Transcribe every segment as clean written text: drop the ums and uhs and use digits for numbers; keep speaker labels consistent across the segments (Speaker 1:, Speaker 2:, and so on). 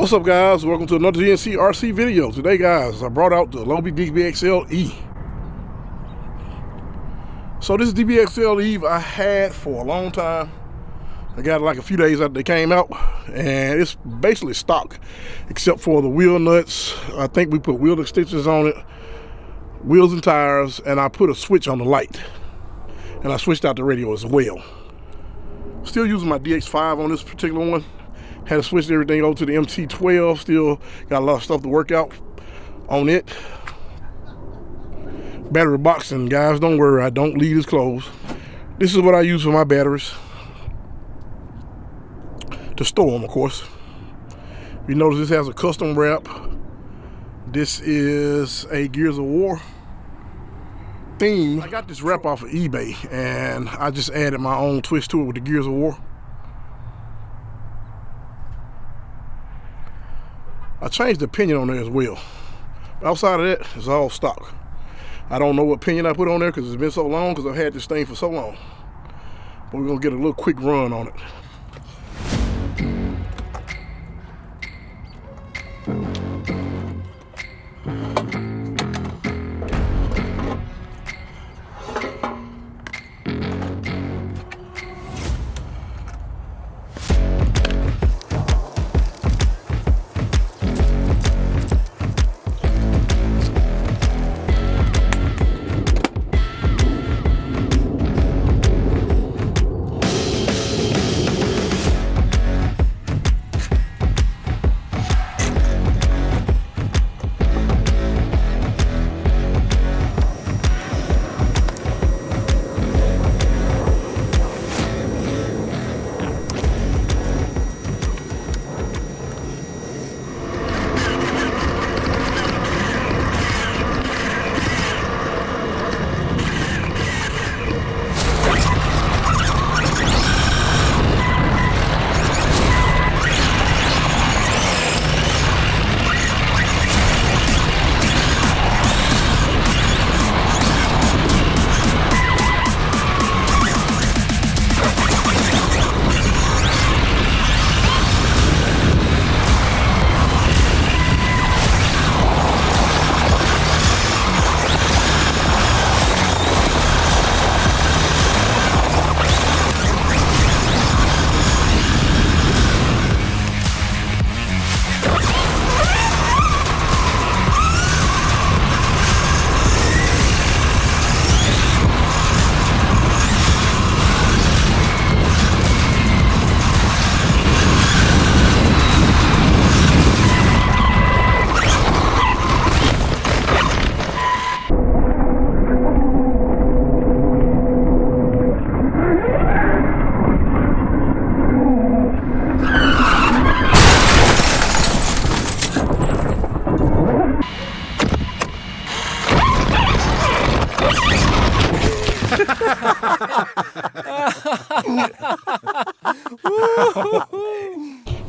Speaker 1: What's up, guys? Welcome to another GNCRC video. Today, guys, I brought out the Losi DBXL-E. So this DBXL-E I had for a long time. I got it like a few days after they came out, and it's basically stock except for the wheel nuts. I think we put wheel extensions on it, wheels and tires, and I put a switch on the light, and I switched out the radio as well. Still using my DX5 on this particular one. Had to switch everything over to the MT12. Still got a lot of stuff to work out on it. Battery boxing, guys, don't worry, I don't leave this closed. This is what I use for my batteries. To store them, of course. You notice this has a custom wrap. This is a Gears of War theme. I got this wrap off of eBay, and I just added my own twist to it with the Gears of War. I changed the pinion on there as well. Outside of that, it's all stock. I don't know what pinion I put on there because it's been so long, because I've had this thing for so long. But we're gonna get a little quick run on it.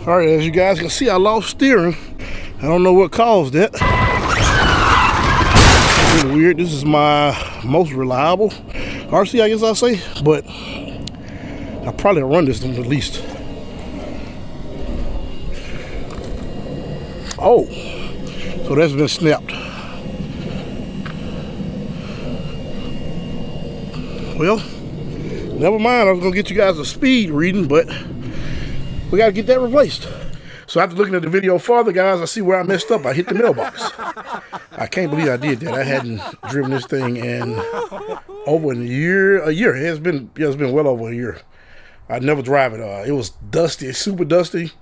Speaker 1: All right, as you guys can see, I lost steering. I don't know what caused that. It's really weird. This is my most reliable RC, I guess I'll say, but I probably run this one at least. Oh, so that's been snapped. Well, never mind. I was gonna get you guys a speed reading, but we gotta get that replaced. So after looking at the video further, guys, I see where I messed up. I hit the mailbox. I can't believe I did that. I hadn't driven this thing in over a year. It's been well over a year. I never drive it. It was dusty, super dusty.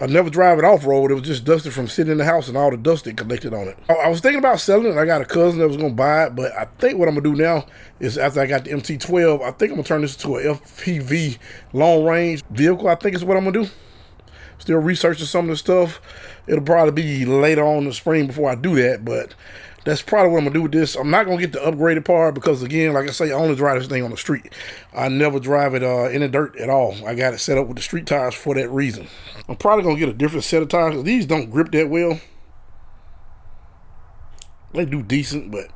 Speaker 1: I never drive it off-road. It was just dusty from sitting in the house and all the dust that collected on it. I was thinking about selling it. I got a cousin that was going to buy it, but I think what I'm going to do now is after I got the MT12, I think I'm going to turn this into an FPV long-range vehicle. I think is what I'm going to do. Still researching some of the stuff. It'll probably be later on in the spring before I do that, but that's probably what I'm going to do with this. I'm not going to get the upgraded part because, again, like I say, I only drive this thing on the street. I never drive it in the dirt at all. I got it set up with the street tires for that reason. I'm probably going to get a different set of tires because these don't grip that well. They do decent, but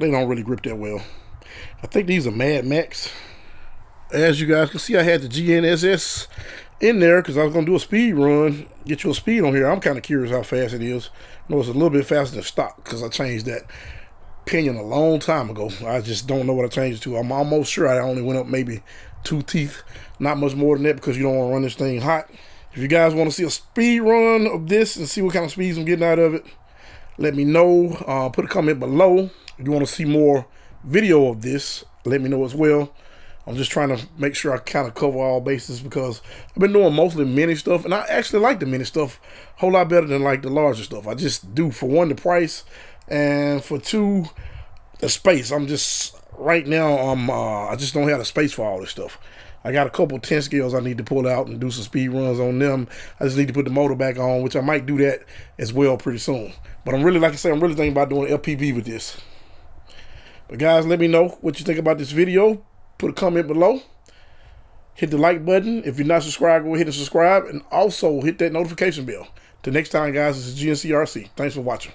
Speaker 1: they don't really grip that well. I think these are Mad Max. As you guys can see, I had the GNCRC in there because I was going to do a speed run, get you a speed on here. I'm kind of curious how fast it is. I know it's a little bit faster than stock because I changed that pinion a long time ago. I just don't know what I changed it to. I'm almost sure I only went up maybe 2 teeth, not much more than that, because you don't want to run this thing hot. If you guys want to see a speed run of this and see what kind of speeds I'm getting out of it, let me know. Put a comment below. If you want to see more video of this, let me know as well. I'm just trying to make sure I kind of cover all bases because I've been doing mostly mini stuff, and I actually like the mini stuff a whole lot better than like the larger stuff. I just do, for one, the price, and for two, the space. I'm just, right now, I just don't have the space for all this stuff. I got a couple 10 scales I need to pull out and do some speed runs on them. I just need to put the motor back on, which I might do that as well pretty soon. But I'm really, like I said, I'm really thinking about doing LPV with this. But guys, let me know what you think about this video. Put a comment below. Hit the like button. If you're not subscribed, go ahead and subscribe. And also hit that notification bell. Till next time, guys, this is GNCRC. Thanks for watching.